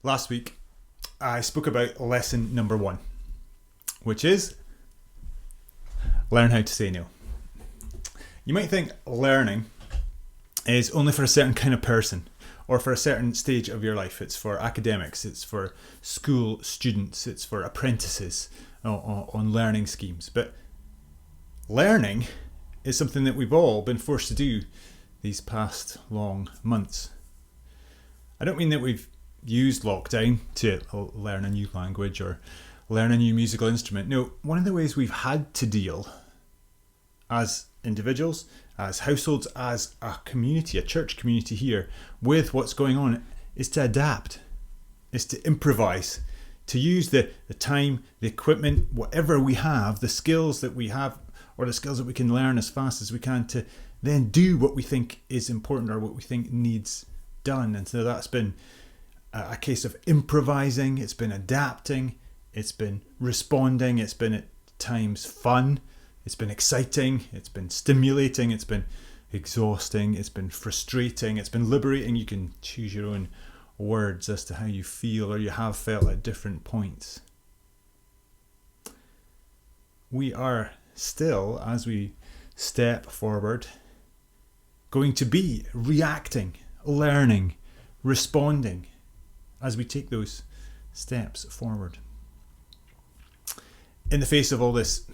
Last week, I spoke about lesson number 1, which is learn how to say no. You might think learning is only for a certain kind of person or for a certain stage of your life. It's for academics, it's for school students, it's for apprentices on learning schemes. But learning is something that we've all been forced to do these past long months. I don't mean that we've used lockdown to learn a new language or learn a new musical instrument. No, one of the ways we've had to deal as individuals, as households, as a community, a church community here, with what's going on is to adapt, is to improvise, to use the time, the equipment, whatever we have, the skills that we have, or the skills that we can learn as fast as we can to then do what we think is important or what we think needs done. And so that's been a case of improvising, it's been adapting, it's been responding, it's been at times fun, it's been exciting, it's been stimulating, it's been exhausting, it's been frustrating, it's been liberating. You can choose your own words as to how you feel or you have felt at different points. We are still, as we step forward, going to be reacting, learning, responding as we take those steps forward. In the face of all this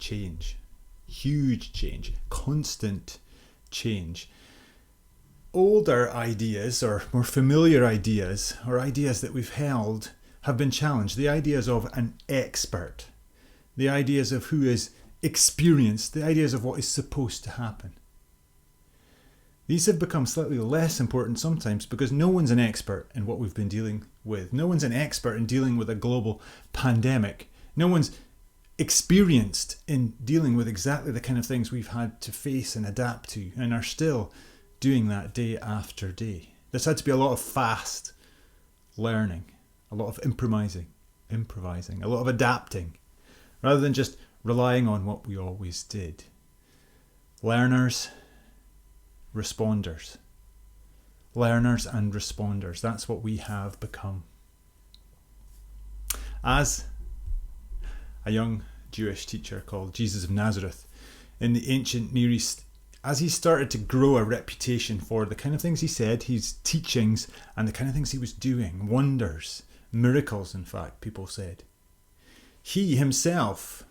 change, huge change, constant change, older ideas or more familiar ideas or ideas that we've held have been challenged. The ideas of an expert, the ideas of who is experienced, the ideas of what is supposed to happen. These have become slightly less important sometimes because no one's an expert in what we've been dealing with. No one's an expert in dealing with a global pandemic. No one's experienced in dealing with exactly the kind of things we've had to face and adapt to and are still doing that day after day. There's had to be a lot of fast learning, a lot of improvising, a lot of adapting, rather than just relying on what we always did. Learners, responders. Learners and responders. That's what we have become. As a young Jewish teacher called Jesus of Nazareth in the ancient Near East, as he started to grow a reputation for the kind of things he said, his teachings, and the kind of things he was doing, wonders, miracles, in fact, people said, he himself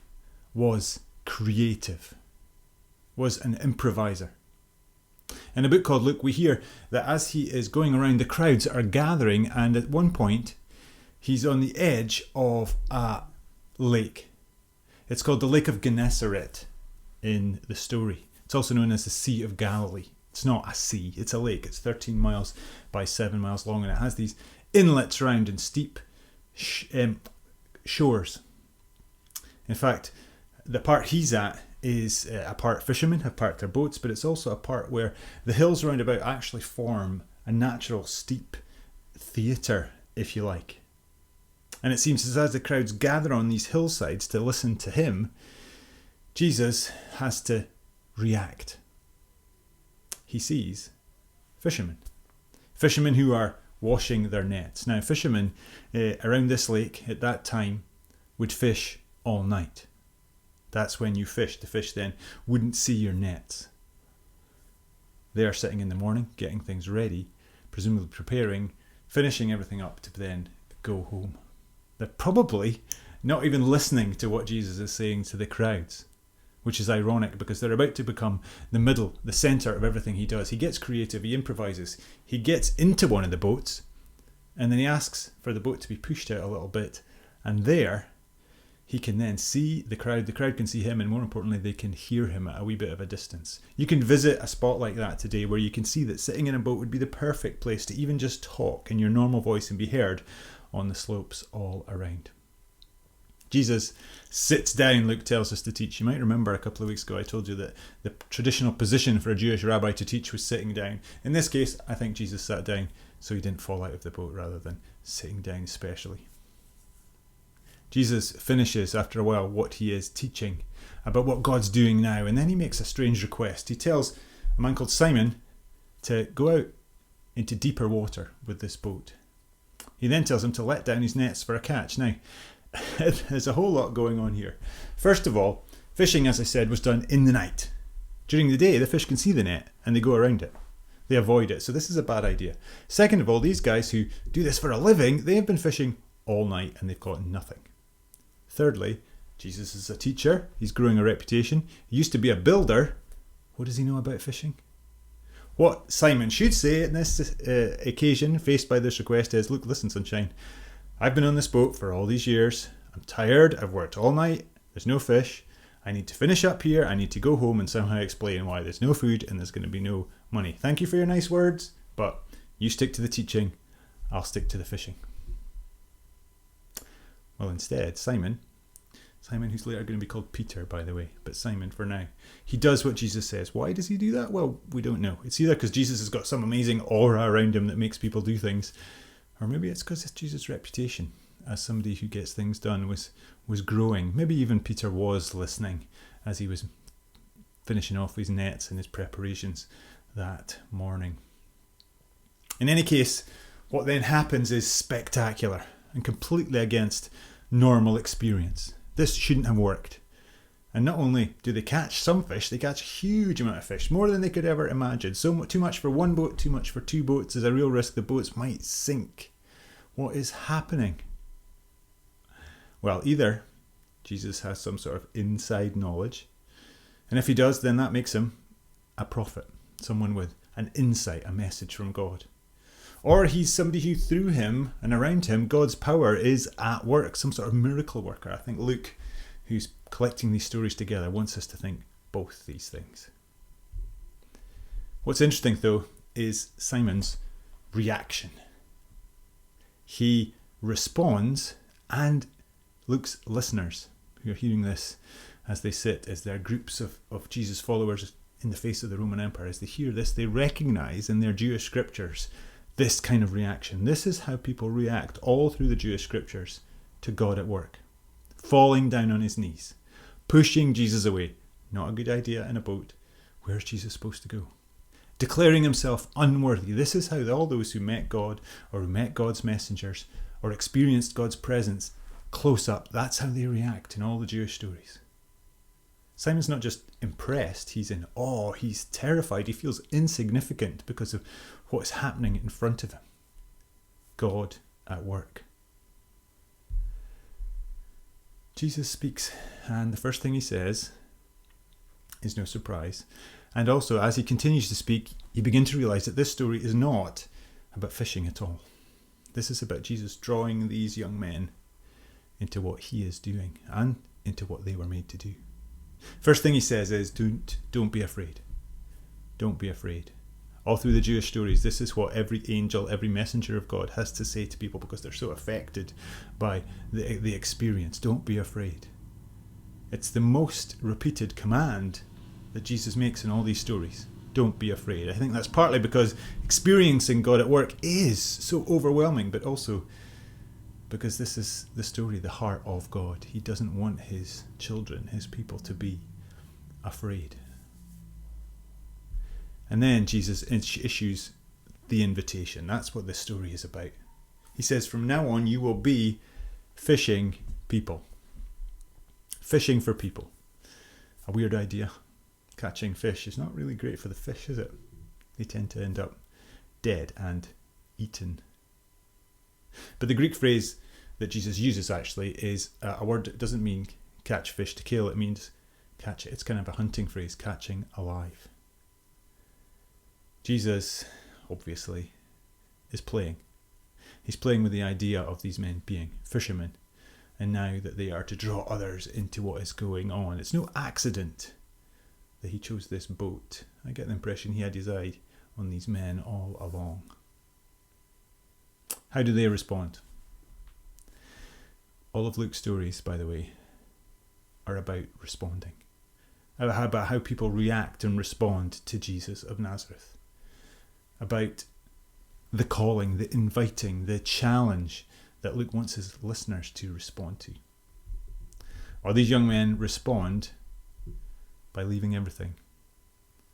was creative, was an improviser. In a book called Luke, we hear that as he is going around, the crowds are gathering, and at one point, he's on the edge of a lake. It's called the Lake of Gennesaret in the story. It's also known as the Sea of Galilee. It's not a sea, it's a lake. It's 13 miles by 7 miles long, and it has these inlets round and steep shores. In fact, the part he's at is a part fishermen have parked their boats, but it's also a part where the hills round about actually form a natural steep theatre, if you like. And it seems as the crowds gather on these hillsides to listen to him, Jesus has to react. He sees fishermen who are washing their nets. Now, fishermen around this lake at that time would fish all night. That's when you fish. The fish then wouldn't see your nets. They are sitting in the morning, getting things ready, presumably preparing, finishing everything up to then go home. They're probably not even listening to what Jesus is saying to the crowds, which is ironic because they're about to become the middle, the centre of everything he does. He gets creative, he improvises, he gets into one of the boats, and then he asks for the boat to be pushed out a little bit, and there he can then see the crowd can see him, and more importantly, they can hear him at a wee bit of a distance. You can visit a spot like that today where you can see that sitting in a boat would be the perfect place to even just talk in your normal voice and be heard on the slopes all around. Jesus sits down, Luke tells us to teach. You might remember a couple of weeks ago I told you that the traditional position for a Jewish rabbi to teach was sitting down. In this case, I think Jesus sat down so he didn't fall out of the boat rather than sitting down specially. Jesus finishes after a while what he is teaching about what God's doing now, and then he makes a strange request. He tells a man called Simon to go out into deeper water with this boat. He then tells him to let down his nets for a catch. Now, there's a whole lot going on here. First of all, fishing, as I said, was done in the night. During the day, the fish can see the net and they go around it. They avoid it. So this is a bad idea. Second of all, these guys who do this for a living, they have been fishing all night and they've caught nothing. Thirdly, Jesus is a teacher. He's growing a reputation. He used to be a builder. What does he know about fishing? What Simon should say at this occasion, faced by this request, is, look, listen, sunshine, I've been on this boat for all these years. I'm tired. I've worked all night. There's no fish. I need to finish up here. I need to go home and somehow explain why there's no food and there's going to be no money. Thank you for your nice words, but you stick to the teaching. I'll stick to the fishing. Well, instead, Simon, who's later going to be called Peter, by the way, but Simon for now, he does what Jesus says. Why does he do that? Well, we don't know. It's either because Jesus has got some amazing aura around him that makes people do things, or maybe it's because it's Jesus' reputation as somebody who gets things done was growing. Maybe even Peter was listening as he was finishing off his nets and his preparations that morning. In any case, what then happens is spectacular and completely against normal experience. This shouldn't have worked. And not only do they catch some fish, they catch a huge amount of fish, more than they could ever imagine. So too much for one boat, too much for two boats. There's a real risk the boats might sink. What is happening? Well, either Jesus has some sort of inside knowledge, and if he does, then that makes him a prophet, someone with an insight, a message from God. Or he's somebody who through him and around him, God's power is at work, some sort of miracle worker. I think Luke, who's collecting these stories together, wants us to think both these things. What's interesting, though, is Simon's reaction. He responds, and Luke's listeners who are hearing this as they sit, as they're groups of Jesus followers in the face of the Roman Empire, as they hear this, they recognize in their Jewish scriptures this kind of reaction. This is how people react all through the Jewish scriptures to God at work. Falling down on his knees, pushing Jesus away. Not a good idea in a boat. Where's Jesus supposed to go? Declaring himself unworthy. This is how all those who met God or who met God's messengers or experienced God's presence close up, that's how they react in all the Jewish stories. Simon's not just impressed, he's in awe, he's terrified, he feels insignificant because of what's happening in front of him. God at work. Jesus speaks, and the first thing he says is no surprise. And also, as he continues to speak, you begin to realize that this story is not about fishing at all. This is about Jesus drawing these young men into what he is doing and into what they were made to do. First thing he says is, don't be afraid. Don't be afraid. All through the Jewish stories, this is what every angel, every messenger of God has to say to people because they're so affected by the experience. Don't be afraid. It's the most repeated command that Jesus makes in all these stories. Don't be afraid. I think that's partly because experiencing God at work is so overwhelming, but also because this is the story, the heart of God. He doesn't want his children, his people, to be afraid. And then Jesus issues the invitation. That's what this story is about. He says, from now on, you will be fishing people. Fishing for people. A weird idea. Catching fish is not really great for the fish, is it? They tend to end up dead and eaten. But the Greek phrase that Jesus uses actually is a word that doesn't mean catch fish to kill. It means catch it. It's kind of a hunting phrase, catching alive. Jesus, obviously, is playing. He's playing with the idea of these men being fishermen, and now that they are to draw others into what is going on. It's no accident that he chose this boat. I get the impression he had his eye on these men all along. How do they respond? All of Luke's stories, by the way, are about responding. About how people react and respond to Jesus of Nazareth. About the calling, the inviting, the challenge that Luke wants his listeners to respond to. Or these young men respond by leaving everything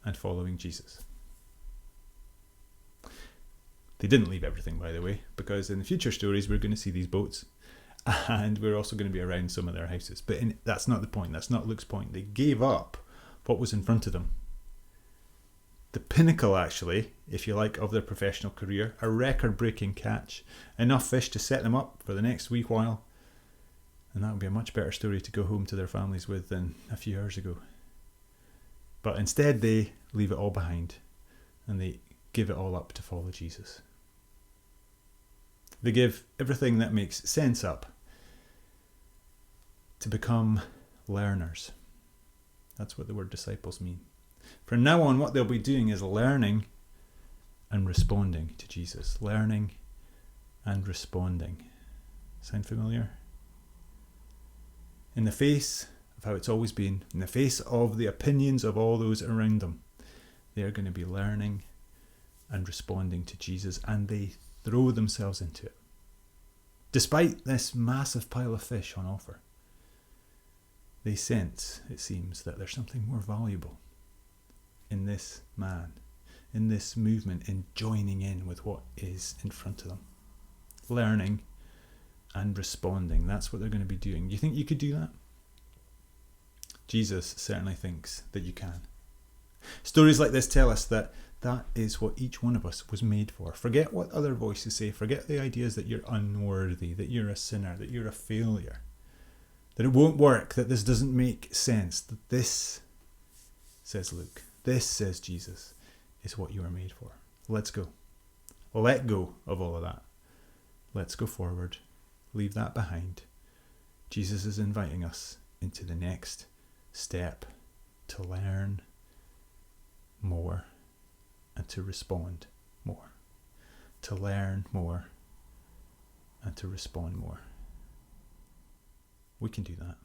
and following Jesus. They didn't leave everything, by the way, because in the future stories we're going to see these boats, and we're also going to be around some of their houses. But that's not the point. That's not Luke's point. They gave up what was in front of them. The pinnacle, actually, if you like, of their professional career, a record-breaking catch, enough fish to set them up for the next wee while, and that would be a much better story to go home to their families with than a few hours ago. But instead they leave it all behind, and they give it all up to follow Jesus. They give everything that makes sense up to become learners. That's what the word disciples mean. From now on, what they'll be doing is learning and responding to Jesus. Learning and responding. Sound familiar? In the face of how it's always been, in the face of the opinions of all those around them, they're going to be learning and responding to Jesus, and they throw themselves into it. Despite this massive pile of fish on offer, they sense, it seems, that there's something more valuable in this man, in this movement, in joining in with what is in front of them. Learning and responding. That's what they're going to be doing. Do you think you could do that? Jesus certainly thinks that you can. Stories like this tell us that that is what each one of us was made for. Forget what other voices say. Forget the ideas that you're unworthy, that you're a sinner, that you're a failure, that it won't work, that this doesn't make sense. That this, says Luke, this, says Jesus, is what you are made for. Let's go. Let go of all of that. Let's go forward. Leave that behind. Jesus is inviting us into the next step to learn more and to respond more. To learn more and to respond more. We can do that.